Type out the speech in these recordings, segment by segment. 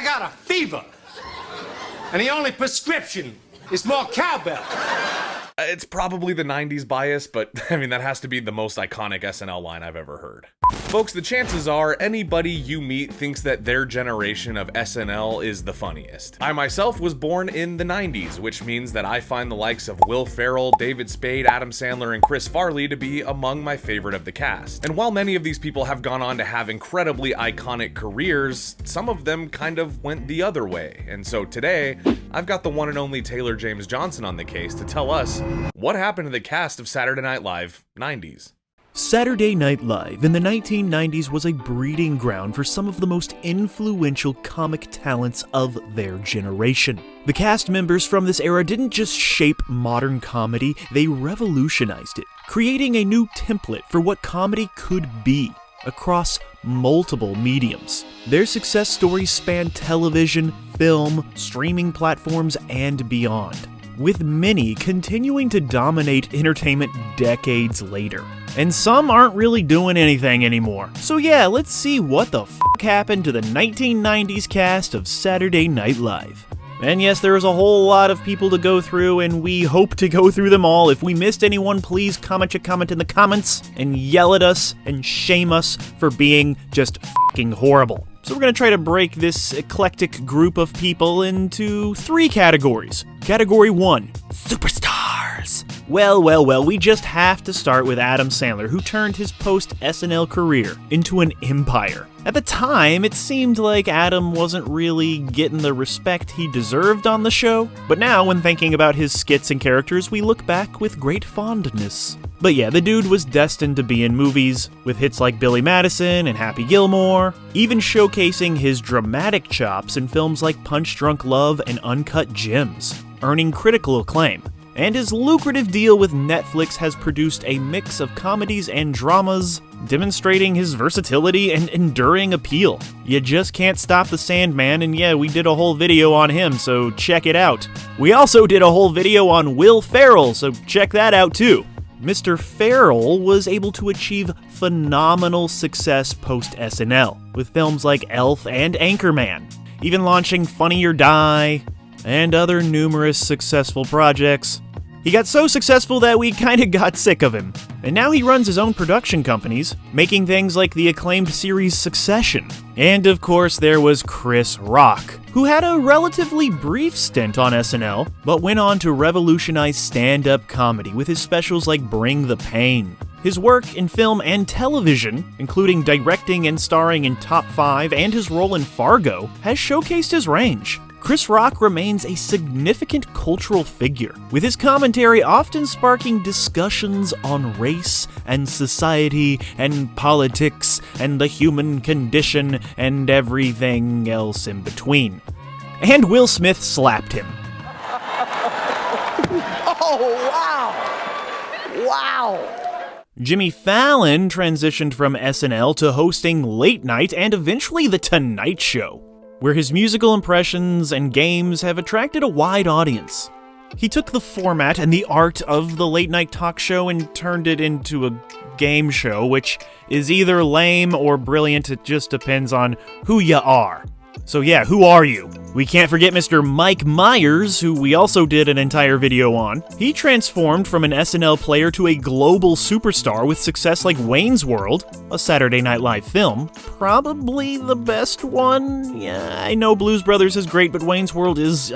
got a fever. And the only prescription is more cowbell. It's probably the 90s bias, but I mean, that has to be the most iconic SNL line I've ever heard. Folks, the chances are anybody you meet thinks that their generation of SNL is the funniest. I myself was born in the 90s, which means that I find the likes of Will Ferrell, David Spade, Adam Sandler, and Chris Farley to be among my favorite of the cast. And while many of these people have gone on to have incredibly iconic careers, some of them kind of went the other way. And so today, I've got the one and only Taylor James Johnson on the case to tell us what happened to the cast of Saturday Night Live 90s. Saturday Night Live in the 1990s was a breeding ground for some of the most influential comic talents of their generation. The cast members from this era didn't just shape modern comedy, they revolutionized it, creating a new template for what comedy could be across multiple mediums. Their success stories span television, film, streaming platforms, and beyond, with many continuing to dominate entertainment decades later. And some aren't really doing anything anymore. So yeah, let's see what the f*** happened to the 1990s cast of Saturday Night Live. And yes, there is a whole lot of people to go through, and we hope to go through them all. If we missed anyone, please comment in the comments and yell at us and shame us for being just f***ing horrible. So we're going to try to break this eclectic group of people into 3 categories. Category 1, superstars. Well, we just have to start with Adam Sandler, who turned his post-SNL career into an empire. At the time, it seemed like Adam wasn't really getting the respect he deserved on the show, but now, when thinking about his skits and characters, we look back with great fondness. But yeah, the dude was destined to be in movies, with hits like Billy Madison and Happy Gilmore, even showcasing his dramatic chops in films like Punch Drunk Love and Uncut Gems, earning critical acclaim. And his lucrative deal with Netflix has produced a mix of comedies and dramas, demonstrating his versatility and enduring appeal. You just can't stop the Sandman, and yeah, we did a whole video on him, so check it out. We also did a whole video on Will Ferrell, so check that out too. Mr. Ferrell was able to achieve phenomenal success post-SNL, with films like Elf and Anchorman, even launching Funny or Die, and other numerous successful projects. He got so successful that we kinda got sick of him, and now he runs his own production companies, making things like the acclaimed series Succession. And of course there was Chris Rock, who had a relatively brief stint on SNL, but went on to revolutionize stand-up comedy with his specials like Bring the Pain. His work in film and television, including directing and starring in Top 5 and his role in Fargo, has showcased his range. Chris Rock remains a significant cultural figure, with his commentary often sparking discussions on race and society and politics and the human condition and everything else in between. And Will Smith slapped him. Oh, wow! Wow! Jimmy Fallon transitioned from SNL to hosting Late Night and eventually The Tonight Show, where his musical impressions and games have attracted a wide audience. He took the format and the art of the late night talk show and turned it into a game show, which is either lame or brilliant. It just depends on who you are. So yeah, who are you? We can't forget Mr. Mike Myers, who we also did an entire video on. He transformed from an SNL player to a global superstar with success like Wayne's World, a Saturday Night Live film. Probably the best one. Yeah, I know Blues Brothers is great, but Wayne's World is,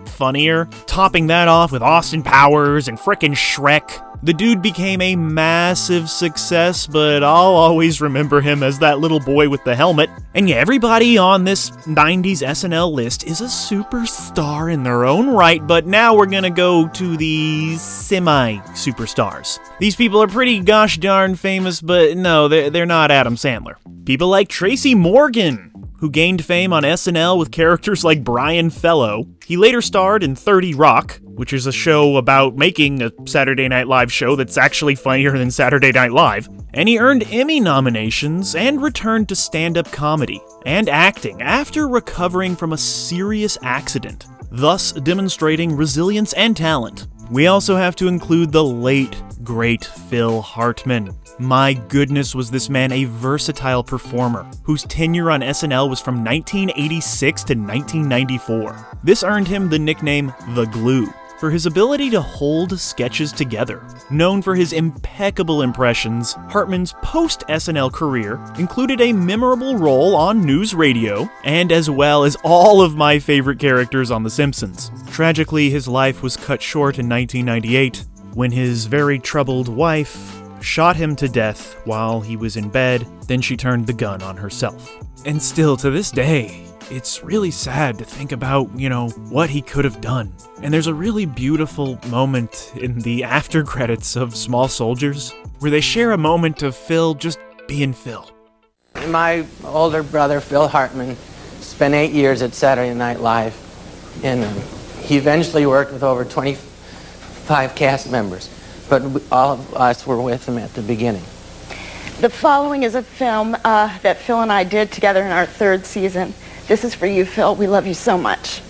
funnier. Topping that off with Austin Powers and frickin' Shrek. The dude became a massive success, but I'll always remember him as that little boy with the helmet. And yeah, everybody on this 90s SNL list is a superstar in their own right, but now we're gonna go to the semi-superstars. These people are pretty gosh darn famous, but no, they're not Adam Sandler. People like Tracy Morgan, who gained fame on SNL with characters like Brian Fellow. He later starred in 30 Rock, which is a show about making a Saturday Night Live show that's actually funnier than Saturday Night Live. And he earned Emmy nominations and returned to stand-up comedy and acting after recovering from a serious accident, thus demonstrating resilience and talent. We also have to include the late, great Phil Hartman. My goodness, was this man a versatile performer, whose tenure on SNL was from 1986 to 1994. This earned him the nickname The Glue, for his ability to hold sketches together. Known for his impeccable impressions, Hartman's post-SNL career included a memorable role on news radio, and as well as all of my favorite characters on The Simpsons. Tragically, his life was cut short in 1998, when his very troubled wife shot him to death while he was in bed, then she turned the gun on herself. And still to this day, it's really sad to think about, what he could have done. And there's a really beautiful moment in the after credits of Small Soldiers where they share a moment of Phil just being Phil. My older brother, Phil Hartman, spent 8 years at Saturday Night Live, and he eventually worked with over 25 cast members, but all of us were with him at the beginning. The following is a film that Phil and I did together in our 3rd season. This is for you, Phil. We love you so much.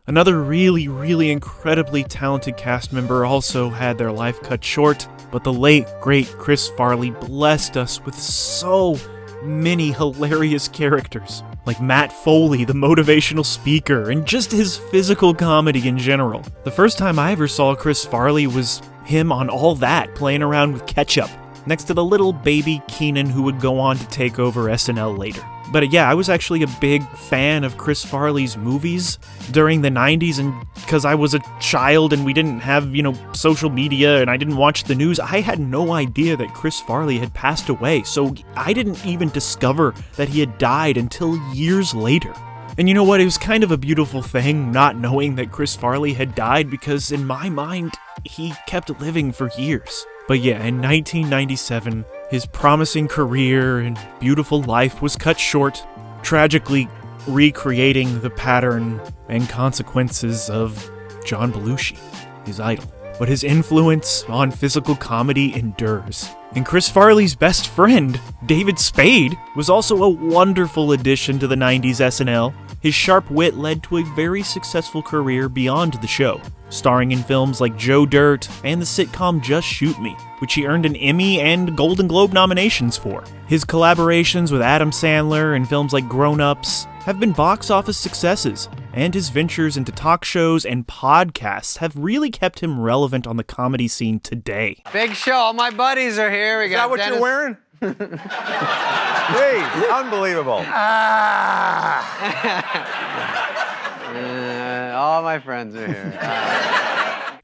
Another really, really incredibly talented cast member also had their life cut short, but the late, great Chris Farley blessed us with so many hilarious characters, like Matt Foley, the motivational speaker, and just his physical comedy in general. The first time I ever saw Chris Farley was him on All That, playing around with ketchup, next to the little baby Keenan who would go on to take over SNL later. But yeah, I was actually a big fan of Chris Farley's movies during the 90s, and because I was a child and we didn't have, social media and I didn't watch the news, I had no idea that Chris Farley had passed away, so I didn't even discover that he had died until years later. And you know what, it was kind of a beautiful thing not knowing that Chris Farley had died, because in my mind, he kept living for years. But yeah, in 1997, his promising career and beautiful life was cut short, tragically recreating the pattern and consequences of John Belushi, his idol. But his influence on physical comedy endures. And Chris Farley's best friend, David Spade, was also a wonderful addition to the 90s SNL. His sharp wit led to a very successful career beyond the show, starring in films like Joe Dirt and the sitcom Just Shoot Me, which he earned an Emmy and Golden Globe nominations for. His collaborations with Adam Sandler in films like Grown Ups have been box office successes, and his ventures into talk shows and podcasts have really kept him relevant on the comedy scene today. Big show. All my buddies are here. We got Is that what Dennis. you're wearing? Hey, unbelievable. All my friends are here.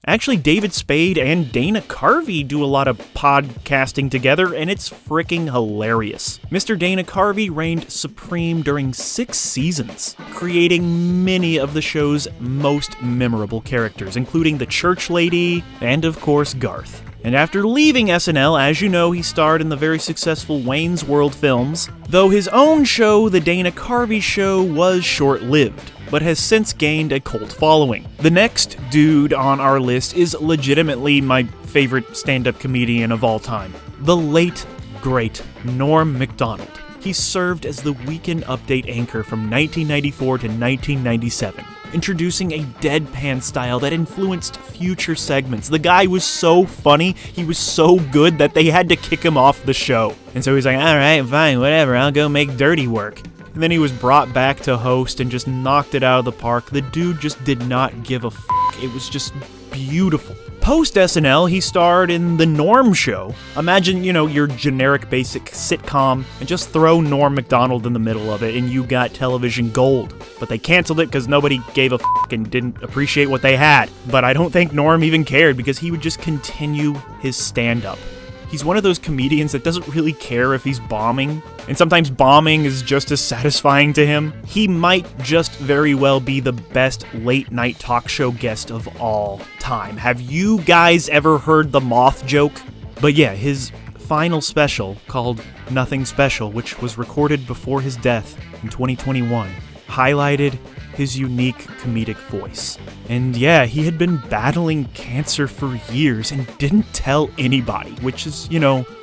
Actually, David Spade and Dana Carvey do a lot of podcasting together, and it's freaking hilarious. Mr. Dana Carvey reigned supreme during 6 seasons, creating many of the show's most memorable characters, including the church lady and, of course, Garth. And after leaving SNL, as you know, he starred in the very successful Wayne's World films, though his own show, The Dana Carvey Show, was short-lived, but has since gained a cult following. The next dude on our list is legitimately my favorite stand-up comedian of all time, the late, great Norm Macdonald. He served as the Weekend Update anchor from 1994 to 1997, introducing a deadpan style that influenced future segments. The guy was so funny, he was so good that they had to kick him off the show. And so he's like, alright, fine, whatever, I'll go make dirty work. And then he was brought back to host and just knocked it out of the park. The dude just did not give a f***. It was just beautiful. Post-SNL, he starred in The Norm Show. Imagine, your generic basic sitcom, and just throw Norm Macdonald in the middle of it, and you got television gold. But they canceled it because nobody gave a f*** and didn't appreciate what they had. But I don't think Norm even cared, because he would just continue his stand-up. He's one of those comedians that doesn't really care if he's bombing, and sometimes bombing is just as satisfying to him. He might just very well be the best late-night talk show guest of all time. Have you guys ever heard the moth joke? But yeah, his final special, called Nothing Special, which was recorded before his death in 2021, highlighted his unique comedic voice. And yeah, he had been battling cancer for years and didn't tell anybody, which is,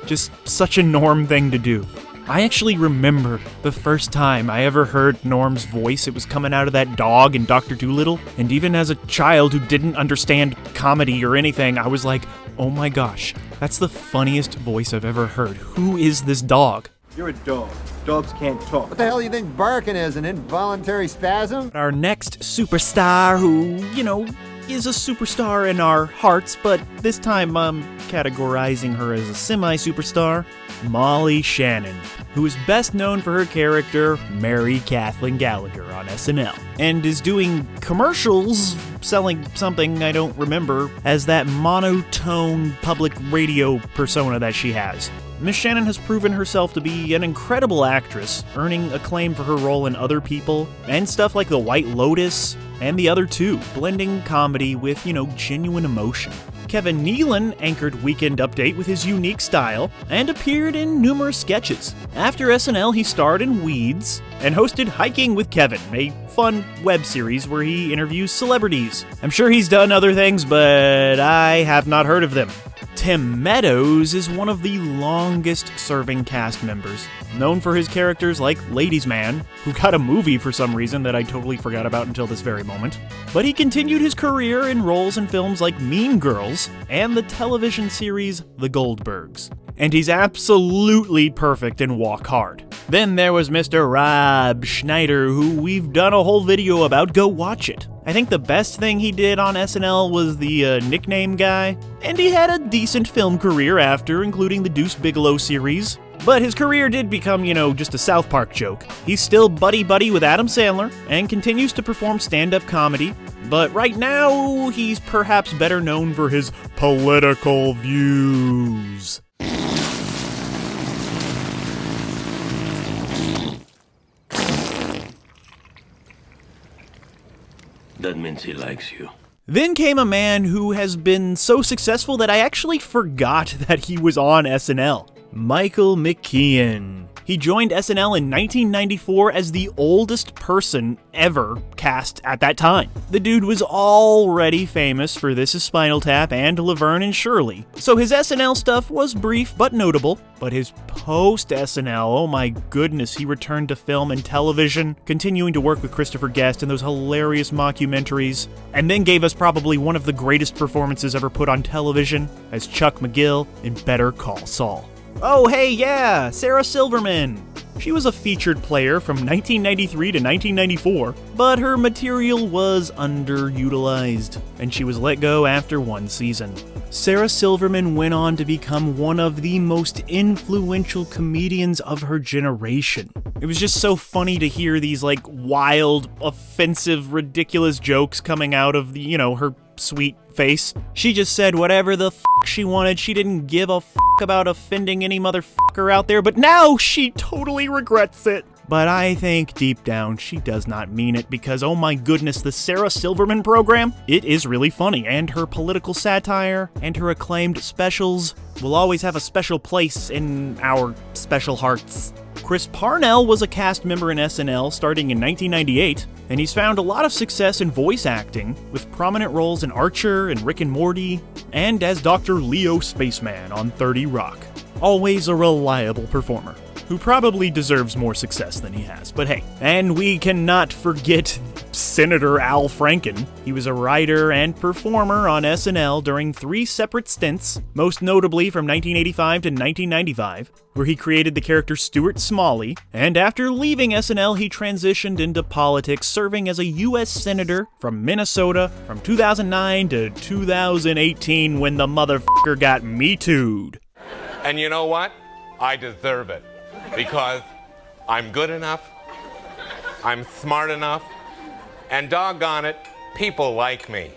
just such a Norm thing to do. I actually remember the first time I ever heard Norm's voice. It was coming out of that dog in Dr. Dolittle. And even as a child who didn't understand comedy or anything, I was like, oh my gosh, that's the funniest voice I've ever heard. Who is this dog? You're a dog. Dogs can't talk. What the hell do you think barking is, an involuntary spasm? Our next superstar who, is a superstar in our hearts, but this time I'm categorizing her as a semi-superstar, Molly Shannon, who is best known for her character Mary Kathleen Gallagher on SNL, and is doing commercials selling something I don't remember as that monotone public radio persona that she has. Miss Shannon has proven herself to be an incredible actress, earning acclaim for her role in Other People, and stuff like The White Lotus, and The Other Two, blending comedy with, genuine emotion. Kevin Nealon anchored Weekend Update with his unique style, and appeared in numerous sketches. After SNL, he starred in Weeds, and hosted Hiking with Kevin, a fun web series where he interviews celebrities. I'm sure he's done other things, but I have not heard of them. Tim Meadows is one of the longest-serving cast members, known for his characters like Ladies Man, who got a movie for some reason that I totally forgot about until this very moment. But he continued his career in roles in films like Mean Girls and the television series The Goldbergs. And he's absolutely perfect in Walk Hard. Then there was Mr. Rob Schneider, who we've done a whole video about. Go watch it. I think the best thing he did on SNL was the nickname guy, and he had a decent film career after, including the Deuce Bigelow series. But his career did become, just a South Park joke. He's still buddy-buddy with Adam Sandler, and continues to perform stand-up comedy, but right now, he's perhaps better known for his political views. That means he likes you. Then came a man who has been so successful that I actually forgot that he was on SNL. Michael McKean. He joined SNL in 1994 as the oldest person ever cast at that time. The dude was already famous for This Is Spinal Tap and Laverne and Shirley, so his SNL stuff was brief but notable. But his post-SNL, oh my goodness, he returned to film and television, continuing to work with Christopher Guest in those hilarious mockumentaries, and then gave us probably one of the greatest performances ever put on television as Chuck McGill in Better Call Saul. Oh, hey, yeah, Sarah Silverman. She was a featured player from 1993 to 1994, but her material was underutilized, and she was let go after one season. Sarah Silverman went on to become one of the most influential comedians of her generation. It was just so funny to hear these, wild, offensive, ridiculous jokes coming out of her sweet face. She just said whatever the she wanted. She didn't give a about offending any motherfucker out there, but now she totally regrets it. But I think deep down she does not mean it, because oh my goodness, the Sarah Silverman program, it is really funny, and her political satire and her acclaimed specials will always have a special place in our special hearts. Chris Parnell was a cast member in SNL starting in 1998, and he's found a lot of success in voice acting, with prominent roles in Archer and Rick and Morty, and as Dr. Leo Spaceman on 30 Rock. Always a reliable performer, who probably deserves more success than he has, but hey. And we cannot forget Senator Al Franken. He was a writer and performer on SNL during 3 separate stints, most notably from 1985 to 1995, where he created the character Stuart Smalley, and after leaving SNL, he transitioned into politics, serving as a U.S. Senator from Minnesota from 2009 to 2018 when the motherfucker got Me Too'd. And you know what? I deserve it. Because I'm good enough, I'm smart enough, and doggone it, people like me.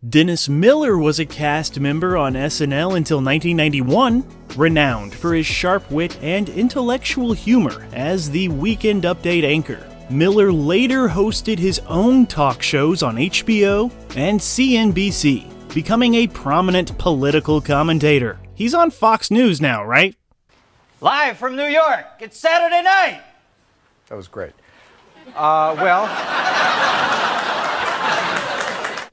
Dennis Miller was a cast member on SNL until 1991, renowned for his sharp wit and intellectual humor as the Weekend Update anchor. Miller later hosted his own talk shows on HBO and CNBC, becoming a prominent political commentator. He's on Fox News now, right? Live from New York, it's Saturday night. That was great.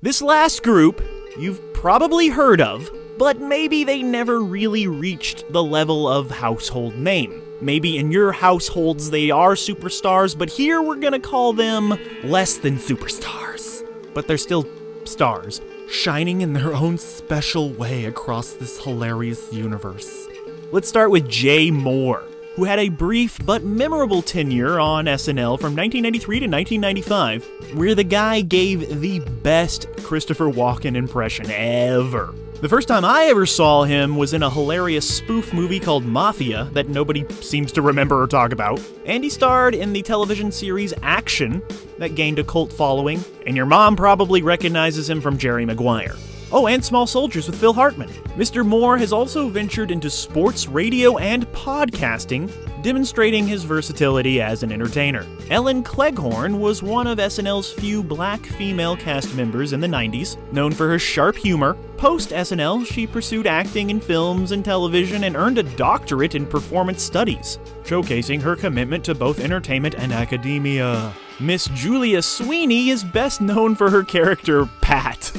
This last group you've probably heard of, but maybe they never really reached the level of household name. Maybe in your households they are superstars, but here we're gonna call them less than superstars. But they're still stars, shining in their own special way across this hilarious universe. Let's start with Jay Mohr, who had a brief but memorable tenure on SNL from 1993 to 1995, where the guy gave the best Christopher Walken impression ever. The first time I ever saw him was in a hilarious spoof movie called Mafia that nobody seems to remember or talk about, and he starred in the television series Action that gained a cult following, and your mom probably recognizes him from Jerry Maguire. Oh, and Small Soldiers with Phil Hartman. Mr. Mohr has also ventured into sports, radio, and podcasting, demonstrating his versatility as an entertainer. Ellen Cleghorn was one of SNL's few black female cast members in the 90s, known for her sharp humor. Post-SNL, she pursued acting in films and television and earned a doctorate in performance studies, showcasing her commitment to both entertainment and academia. Miss Julia Sweeney is best known for her character, Pat.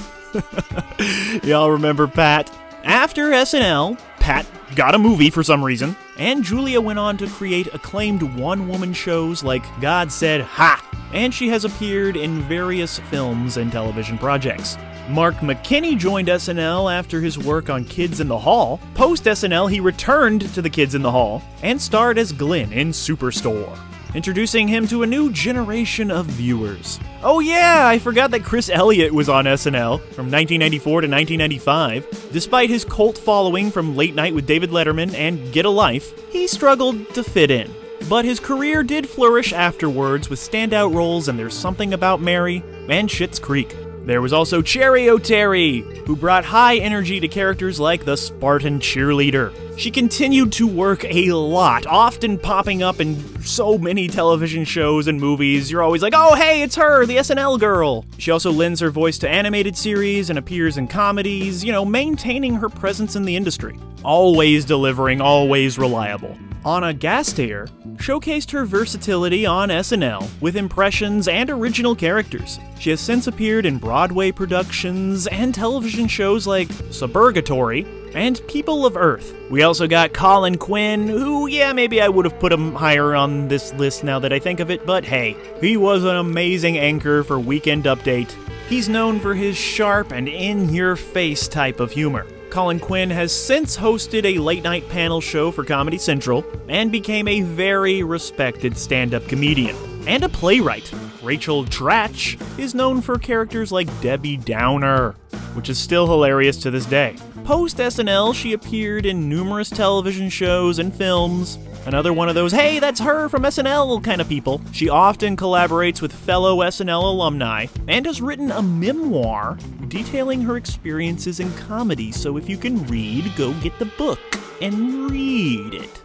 Y'all remember Pat? After SNL, Pat got a movie for some reason, and Julia went on to create acclaimed one-woman shows like God Said Ha, and she has appeared in various films and television projects. Mark McKinney joined SNL after his work on Kids in the Hall. Post-SNL, he returned to the Kids in the Hall and starred as Glenn in Superstore, introducing him to a new generation of viewers. Oh yeah, I forgot that Chris Elliott was on SNL from 1994 to 1995. Despite his cult following from Late Night with David Letterman and Get a Life, he struggled to fit in. But his career did flourish afterwards with standout roles in There's Something About Mary and Schitt's Creek. There was also Cherry O'Terry, who brought high energy to characters like the Spartan cheerleader. She continued to work a lot, often popping up in so many television shows and movies. You're always like, oh hey, it's her, the SNL girl. She also lends her voice to animated series and appears in comedies, maintaining her presence in the industry. Always delivering, always reliable. Anna Gasteyer showcased her versatility on SNL with impressions and original characters. She has since appeared in Broadway productions and television shows like Suburgatory and People of Earth. We also got Colin Quinn, who, maybe I would have put him higher on this list now that I think of it, but hey, he was an amazing anchor for Weekend Update. He's known for his sharp and in-your-face type of humor. Colin Quinn has since hosted a late-night panel show for Comedy Central and became a very respected stand-up comedian and a playwright. Rachel Dratch is known for characters like Debbie Downer, which is still hilarious to this day. Post-SNL, she appeared in numerous television shows and films. Another one of those, hey, that's her from SNL kind of people. She often collaborates with fellow SNL alumni and has written a memoir detailing her experiences in comedy. So if you can read, go get the book and read it.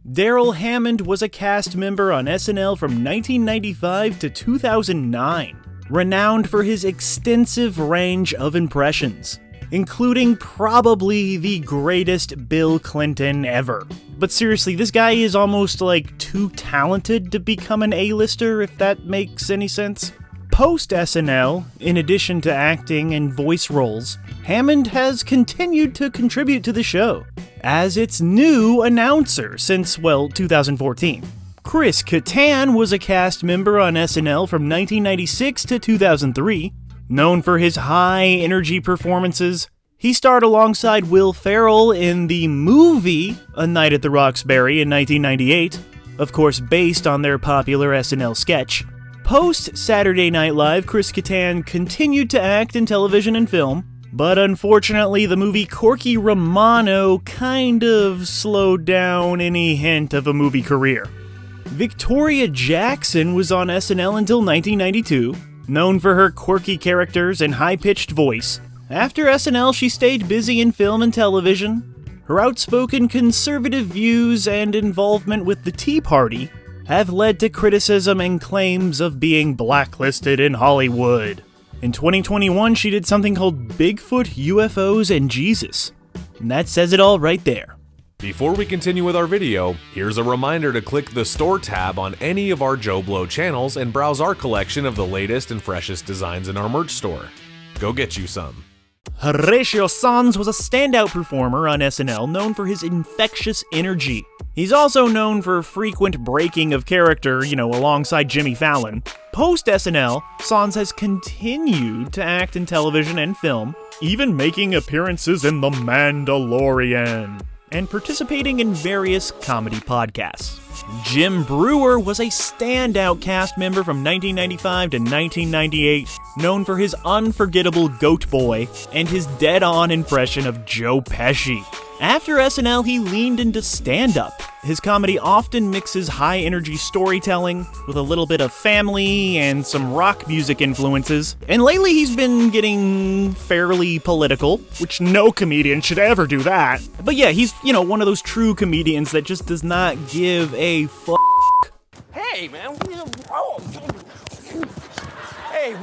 Darrell Hammond was a cast member on SNL from 1995 to 2009, renowned for his extensive range of impressions, including probably the greatest Bill Clinton ever. But seriously, this guy is almost like too talented to become an A-lister, if that makes any sense. Post-SNL, in addition to acting and voice roles, Hammond has continued to contribute to the show as its new announcer since, 2014. Chris Kattan was a cast member on SNL from 1996 to 2003. Known for his high-energy performances, he starred alongside Will Ferrell in the movie A Night at the Roxbury in 1998, of course based on their popular SNL sketch. Post-Saturday Night Live, Chris Kattan continued to act in television and film, but unfortunately the movie Corky Romano kind of slowed down any hint of a movie career. Victoria Jackson was on SNL until 1992, known for her quirky characters and high-pitched voice. After SNL, she stayed busy in film and television. Her outspoken conservative views and involvement with the Tea Party have led to criticism and claims of being blacklisted in Hollywood. In 2021, she did something called Bigfoot, UFOs, and Jesus. And that says it all right there. Before we continue with our video, here's a reminder to click the store tab on any of our JoBlo channels and browse our collection of the latest and freshest designs in our merch store. Go get you some. Horatio Sanz was a standout performer on SNL known for his infectious energy. He's also known for frequent breaking of character, alongside Jimmy Fallon. Post-SNL, Sanz has continued to act in television and film, even making appearances in The Mandalorian, and participating in various comedy podcasts. Jim Breuer was a standout cast member from 1995 to 1998, known for his unforgettable Goat Boy and his dead-on impression of Joe Pesci. After SNL, he leaned into stand-up. His comedy often mixes high-energy storytelling with a little bit of family and some rock music influences. And lately he's been getting fairly political, which no comedian should ever do that. But yeah, he's, one of those true comedians that just does not give a fuck. Hey, man. Hey,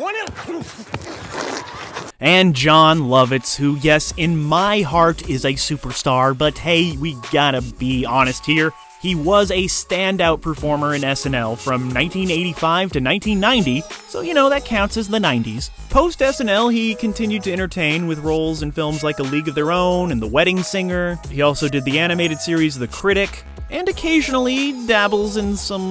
And John Lovitz, who, yes, in my heart is a superstar, but hey, we gotta be honest here. He was a standout performer in SNL from 1985 to 1990, so that counts as the 90s. Post-SNL, he continued to entertain with roles in films like A League of Their Own and The Wedding Singer. He also did the animated series The Critic, and occasionally dabbles in some,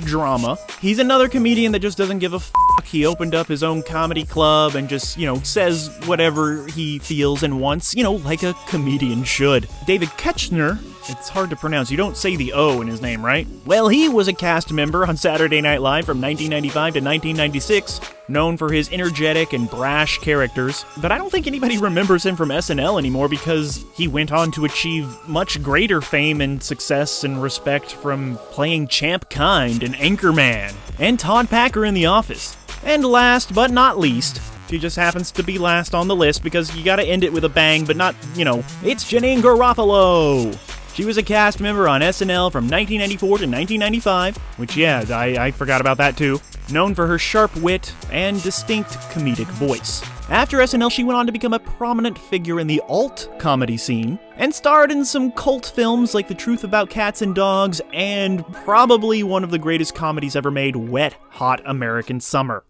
drama. He's another comedian that just doesn't give a fuck. He opened up his own comedy club and just, says whatever he feels and wants, like a comedian should. David Koechner, it's hard to pronounce, you don't say the O in his name, right? Well, he was a cast member on Saturday Night Live from 1995 to 1996, known for his energetic and brash characters, but I don't think anybody remembers him from SNL anymore because he went on to achieve much greater fame and success and respect from playing Champ Kind and Anchorman, and Todd Packer in The Office. And last but not least, she just happens to be last on the list because you gotta end it with a bang, but not, it's Janeane Garofalo! She was a cast member on SNL from 1994 to 1995, which, yeah, I forgot about that too. Known for her sharp wit and distinct comedic voice. After SNL, she went on to become a prominent figure in the alt comedy scene, and starred in some cult films like The Truth About Cats and Dogs, and probably one of the greatest comedies ever made, Wet Hot American Summer.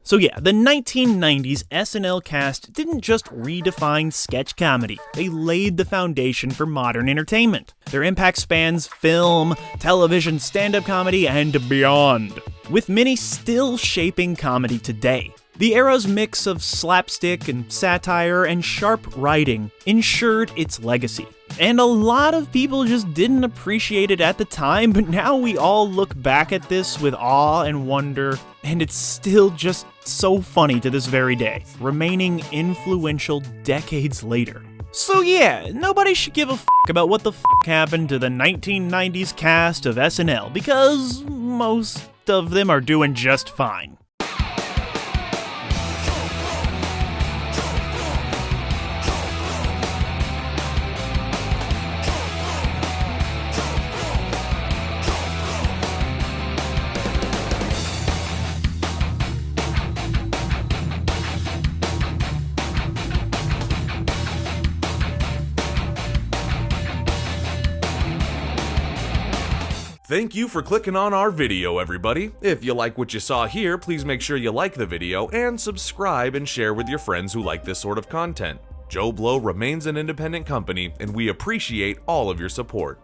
So yeah, the 1990s SNL cast didn't just redefine sketch comedy, they laid the foundation for modern entertainment. Their impact spans film, television, stand-up comedy, and beyond, with many still shaping comedy today. The era's mix of slapstick and satire and sharp writing ensured its legacy. And a lot of people just didn't appreciate it at the time, but now we all look back at this with awe and wonder, and it's still just so funny to this very day, remaining influential decades later. So yeah, nobody should give a f*** about what the f*** happened to the 1990s cast of SNL, because most of them are doing just fine. Thank you for clicking on our video, everybody. If you like what you saw here, please make sure you like the video and subscribe and share with your friends who like this sort of content. JoBlo remains an independent company, and we appreciate all of your support.